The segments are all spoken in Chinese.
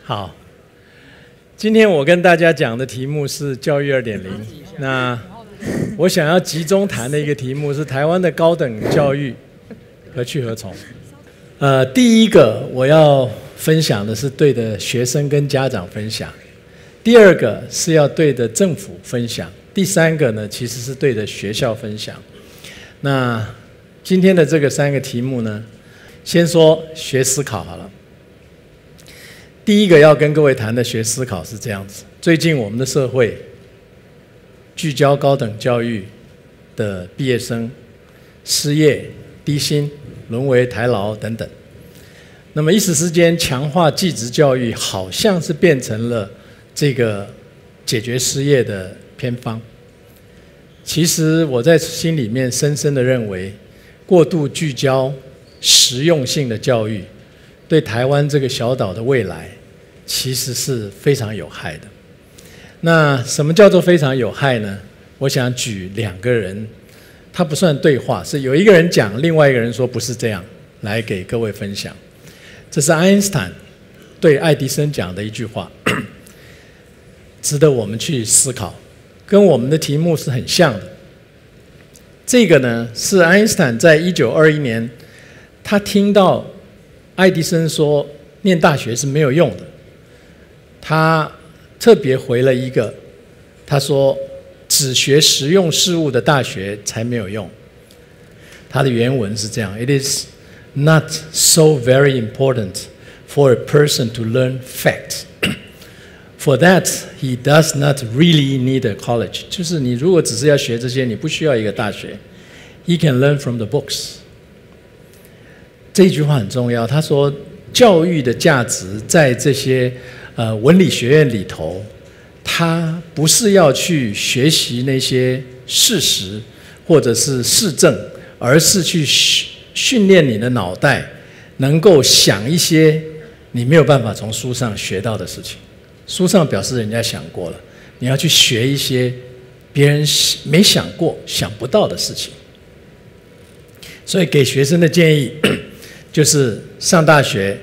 好，今天我跟大家讲的题目是教育2.0。那我想要集中谈的一个题目是台湾的高等教育何去何从。第一个我要分享的是对的学生跟家长分享，第二个是要对的政府分享，第三个呢其实是对的学校分享。那今天的这个3个题目呢，先说学思考好了。第一个要跟各位谈的学思考是这样子：最近我们的社会聚焦高等教育的毕业生失业、低薪、沦为台劳等等。那么一时之间，强化技职教育好像是变成了这个解决失业的偏方。其实我在心里面深深的认为，过度聚焦实用性的教育，对台湾这个小岛的未来其实是非常有害的。那什么叫做非常有害呢？我想举2个人，他不算对话，是有一个人讲，另外一个人说不是这样，来给各位分享。这是爱因斯坦对爱迪生讲的一句话，值得我们去思考，跟我们的题目是很像的。这个呢，是爱因斯坦在1921年，他听到爱迪生说念大学是没有用的，他特别回了一个，他说只学实用事物的大学才没有用。他的原文是这样 ：It is not so very important for a person to learn facts. For that, he does not really need a college. 就是你如果只是要学这些，你不需要一个大学。He can learn from the books. 这句话很重要。他说，教育的价值在这些文理学院里头，它不是要去学习那些事实或者是事证，而是去训练你的脑袋，能够想一些你没有办法从书上学到的事情。书上表示人家想过了，你要去学一些别人没想过、想不到的事情。所以给学生的建议就是上大学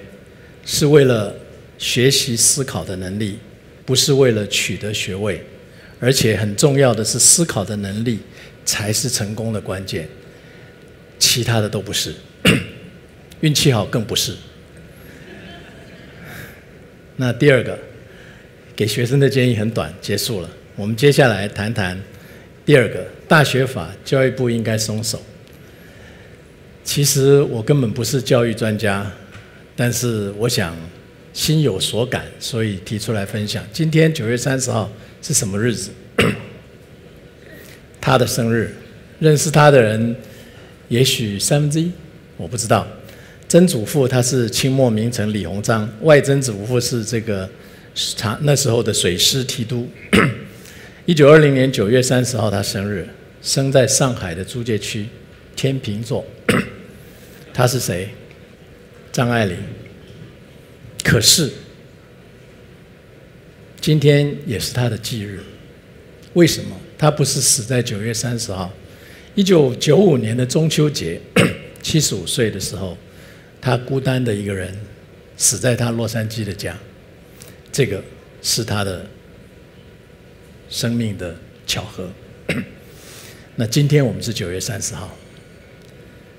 是为了学习思考的能力，不是为了取得学位，而且很重要的是思考的能力才是成功的关键，其他的都不是，运气好更不是。那第二个给学生的建议很短，结束了。我们接下来谈谈第二个，大学法教育部应该松手。其实我根本不是教育专家，但是我想心有所感，所以提出来分享。今天9月30号是什么日子？他的生日。认识他的人也许1/3，我不知道。曾祖父他是清末名臣李鸿章，外曾祖父是这个那时候的水师提督。1920年9月30号他生日，生在上海的租界区天平座。他是谁？张爱玲。可是今天也是他的忌日，为什么？他不是死在9月30号。1995年的中秋节，75岁的时候，他孤单的一个人死在他洛杉矶的家。这个是他的生命的巧合。那今天我们是9月30号，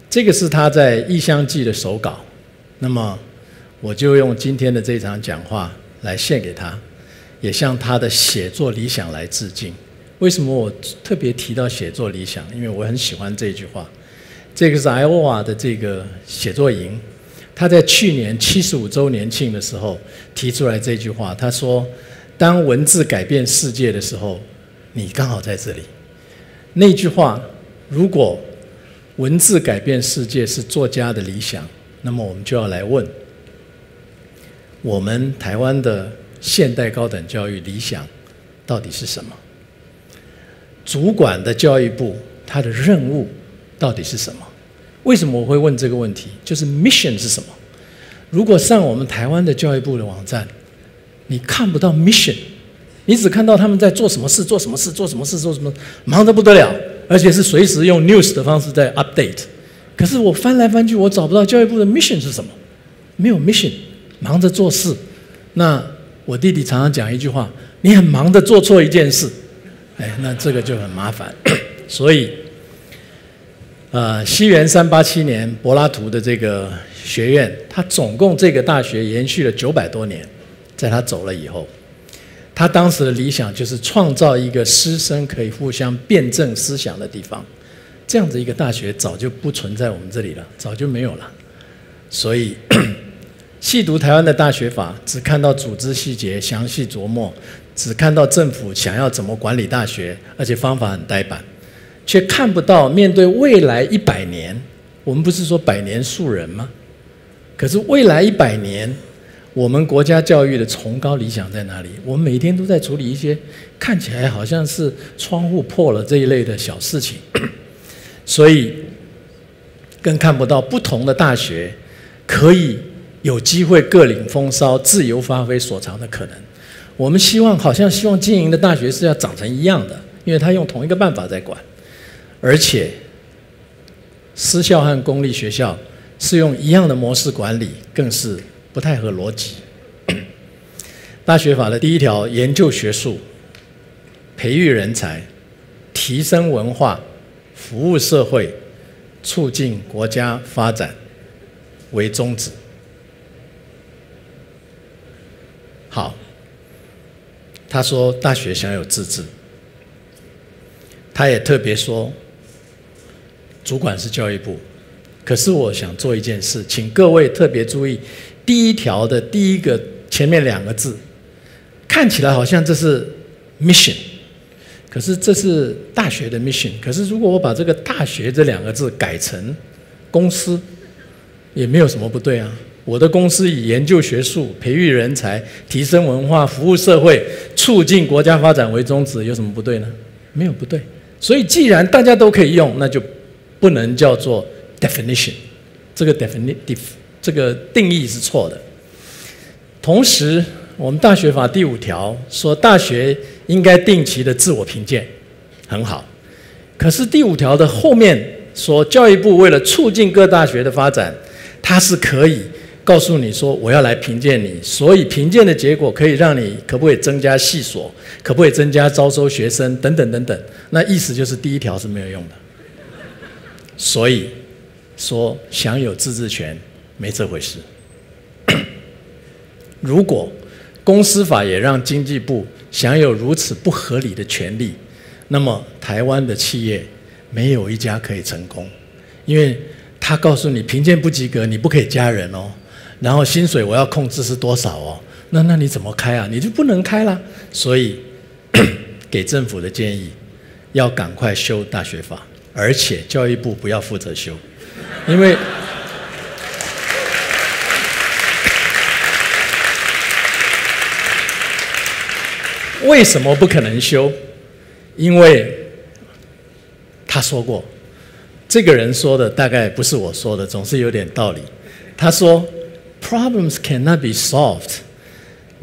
这个是他在《异乡记》的手稿。那么我就用今天的这场讲话来献给他，也向他的写作理想来致敬。为什么我特别提到写作理想？因为我很喜欢这句话。这个是艾欧瓦的这个写作营，他在去年75周年庆的时候提出来这句话。他说：“当文字改变世界的时候，你刚好在这里。”那句话，如果文字改变世界是作家的理想，那么我们就要来问：我们台湾的现代高等教育理想到底是什么？主管的教育部，它的任务到底是什么？为什么我会问这个问题？就是 mission 是什么？如果上我们台湾的教育部的网站，你看不到 mission， 你只看到他们在做什么事，做什么事，做什么事，做什么，忙得不得了，而且是随时用 news 的方式在 update。可是我翻来翻去，我找不到教育部的 mission 是什么，没有 mission， 忙着做事。那我弟弟常常讲一句话：你很忙的做错一件事，那这个就很麻烦。所以，西元387年柏拉图的这个学院，他总共这个大学延续了900多年，在他走了以后。他当时的理想就是创造一个师生可以互相辩证思想的地方，这样子一个大学早就不存在我们这里了，早就没有了。所以，细读台湾的大学法，只看到组织细节、详细琢磨，只看到政府想要怎么管理大学，而且方法很呆板，却看不到面对未来100年，我们不是说百年树人吗？可是未来100年。我们国家教育的崇高理想在哪里？我们每天都在处理一些看起来好像是窗户破了这一类的小事情，所以更看不到不同的大学可以有机会各领风骚、自由发挥所长的可能。我们好像希望经营的大学是要长成一样的，因为他用同一个办法在管，而且私校和公立学校是用一样的模式管理，更是不太合逻辑。大学法的第1条，研究学术、培育人才、提升文化、服务社会、促进国家发展为宗旨。好，他说大学享有自治，他也特别说主管是教育部。可是我想做一件事，请各位特别注意第1条的第1个前面2个字，看起来好像这是 mission， 可是这是大学的 mission。可是如果我把这个大学这2个字改成公司，也没有什么不对啊。我的公司以研究学术、培育人才、提升文化、服务社会、促进国家发展为宗旨，有什么不对呢？没有不对。所以既然大家都可以用，那就不能叫做 definition， 这个 definitive 这个定义是错的。同时，我们大学法第5条说，大学应该定期的自我评鉴，很好。可是第5条的后面说，教育部为了促进各大学的发展，它是可以告诉你说，我要来评鉴你，所以评鉴的结果可以让你可不可以增加系所，可不可以增加招收学生等等等等。那意思就是第1条是没有用的。所以说享有自治权没这回事。如果公司法也让经济部享有如此不合理的权利，那么台湾的企业没有一家可以成功，因为他告诉你评鉴不及格，你不可以加人哦，然后薪水我要控制是多少哦，那你怎么开啊？你就不能开啦。所以给政府的建议，要赶快修大学法，而且教育部不要负责修，因为为什么不可能修？因为他说过，这个人说的大概不是我说的，总是有点道理。他说 ，Problems cannot be solved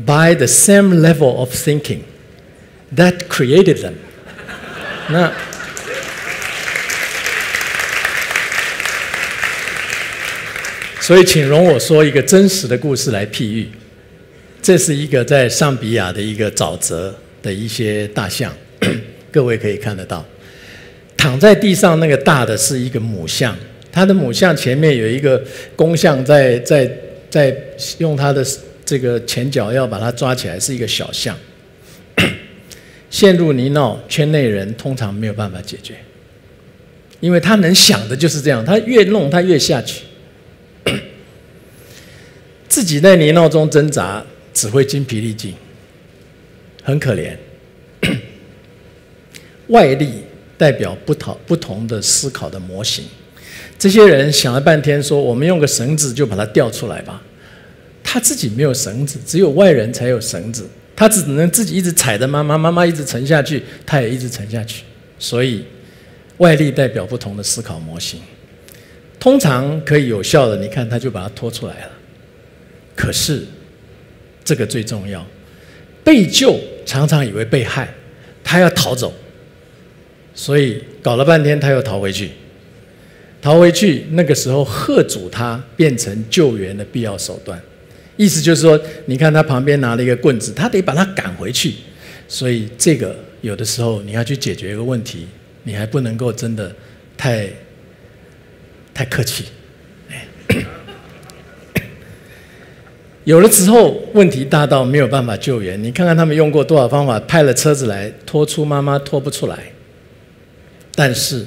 by the same level of thinking that created them 那所以，请容我说一个真实的故事来譬喻。这是一个在上比亚的一个沼泽的一些大象，各位可以看得到，躺在地上那个大的是一个母象，它的母象前面有一个公象在用它的这个前脚要把它抓起来，是一个小象。陷入泥淖，圈内人通常没有办法解决，因为他能想的就是这样，他越弄他越下去，自己在泥淖中挣扎，只会精疲力尽，很可怜。外力代表不同的思考的模型。这些人想了半天说，我们用个绳子就把它吊出来吧。他自己没有绳子，只有外人才有绳子，他只能自己一直踩着妈妈一直沉下去，他也一直沉下去。所以外力代表不同的思考模型，通常可以有效的，你看他就把它拖出来了。可是这个最重要，被救常常以为被害，他要逃走，所以搞了半天他又逃回去。那个时候喝阻他变成救援的必要手段。意思就是说，你看他旁边拿了一个棍子，他得把他赶回去。所以这个有的时候你要去解决一个问题，你还不能够真的太客气。有了之后，问题大到没有办法救援。你看看他们用过多少方法，派了车子来拖出妈妈，拖不出来。但是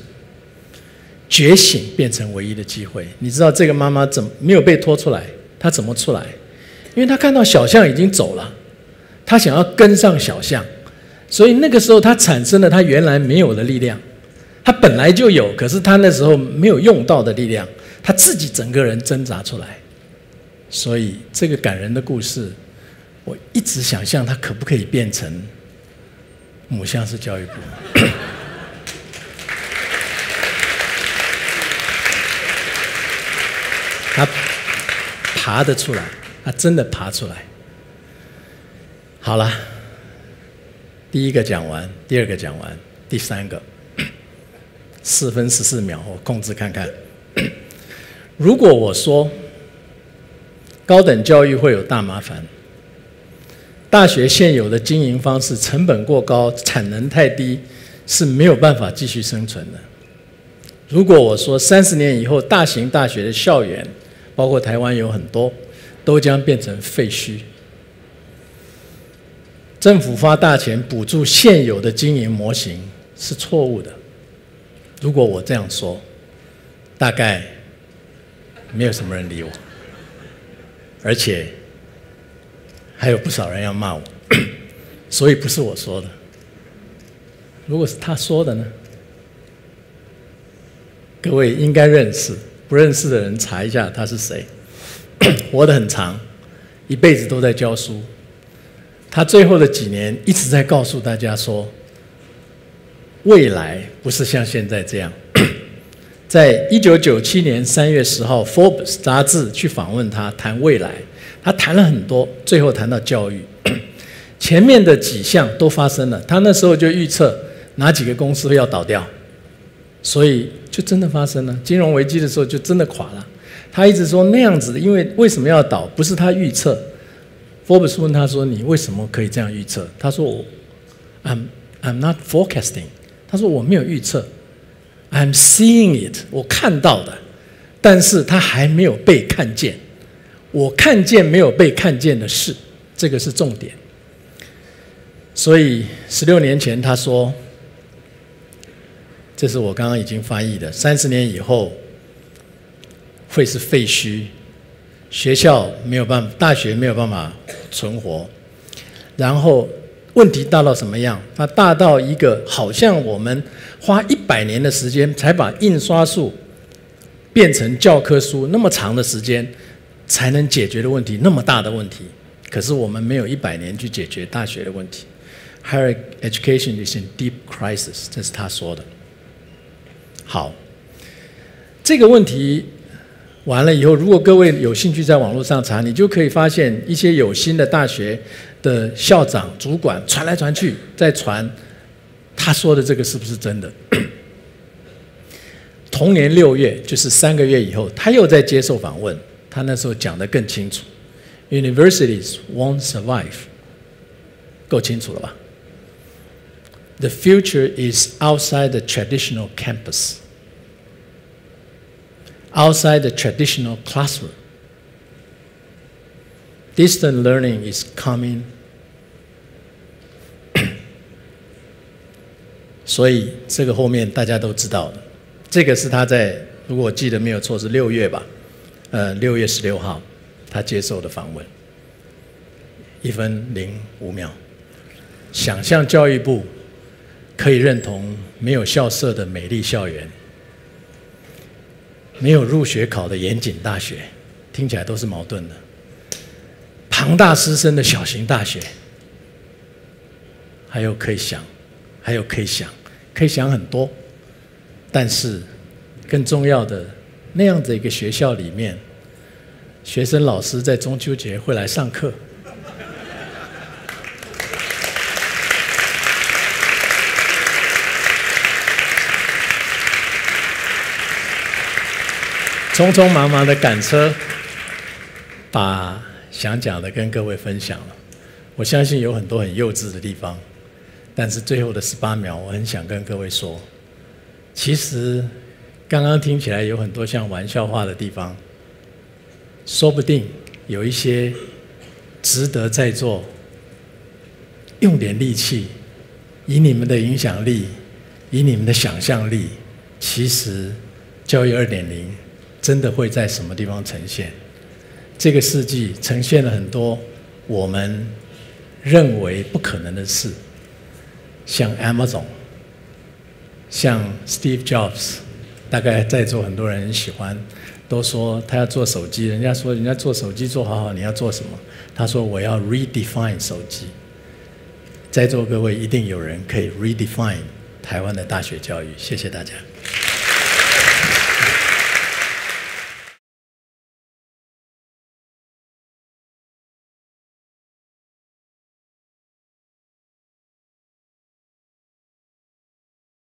觉醒变成唯一的机会。你知道这个妈妈怎么没有被拖出来？她怎么出来？因为她看到小象已经走了，她想要跟上小象，所以那个时候她产生了她原来没有的力量。她本来就有，可是她那时候没有用到的力量，她自己整个人挣扎出来。所以这个感人的故事，我一直想象它可不可以变成母象式教育部。他爬得出来，他真的爬出来。好了，第一个讲完，第二个讲完，第三个，4分14秒，我控制看看。如果我说高等教育会有大麻烦，大学现有的经营方式成本过高，产能太低，是没有办法继续生存的。如果我说30年以后，大型大学的校园，包括台湾有很多，都将变成废墟。政府发大钱补助现有的经营模型是错误的。如果我这样说，大概没有什么人理我，而且还有不少人要骂我，所以不是我说的。如果是他说的呢？各位应该认识，不认识的人查一下他是谁。活得很长，一辈子都在教书。他最后的几年一直在告诉大家说，未来不是像现在这样。在1997年3月10号 ，Forbes 杂志去访问他，谈未来。他谈了很多，最后谈到教育。前面的几项都发生了，他那时候就预测哪几个公司要倒掉，所以就真的发生了。金融危机的时候就真的垮了。他一直说那样子，因为为什么要倒？不是他预测。Forbes 问他说：“你为什么可以这样预测？”他说：“I'm not forecasting。”他说：“我没有预测。” I'm seeing it， 我看到的，但是它还没有被看见。我看见没有被看见的事，这个是重点。所以16年前他说，这是我刚刚已经翻译的，30年以后会是废墟，学校没有办法，大学没有办法存活，然后问题大到什么样？它大到一个好像我们花100年的时间才把印刷术变成教科书那么长的时间才能解决的问题，那么大的问题。可是我们没有100年去解决大学的问题。Higher education is in deep crisis， 这是他说的。好，这个问题完了以后，如果各位有兴趣在网络上查，你就可以发现一些有心的大学的校长、主管传来传去，在传他说的这个是不是真的？同年6月，就是3个月以后，他又在接受访问，他那时候讲得更清楚 ：Universities won't survive， 够清楚了吧？ The future is outside the traditional campus, outside the traditional classroom. Distant learning is coming. 所以这个后面大家都知道了。这个是他在，如果我记得没有错是6月吧，6月16号他接受的访问，1分05秒。想象教育部可以认同没有校舍的美丽校园，没有入学考的严谨大学，听起来都是矛盾的。庞大师生的小型大学，还有可以想，还有可以想，可以想很多。但是更重要的，那样的一个学校里面，学生老师在中秋节会来上课。匆匆忙忙的赶车，把想讲的跟各位分享了。我相信有很多很幼稚的地方，但是最后的18秒，我很想跟各位说，其实刚刚听起来有很多像玩笑话的地方，说不定有一些值得在座用点力气，以你们的影响力，以你们的想象力，其实教育2.0真的会在什么地方呈现？这个世纪呈现了很多我们认为不可能的事，像 Amazon， 像 Steve Jobs， 大概在座很多人很喜欢，都说他要做手机，人家说人家做手机做好好，你要做什么？他说我要 redefine 手机。在座各位一定有人可以 redefine 台湾的大学教育，谢谢大家。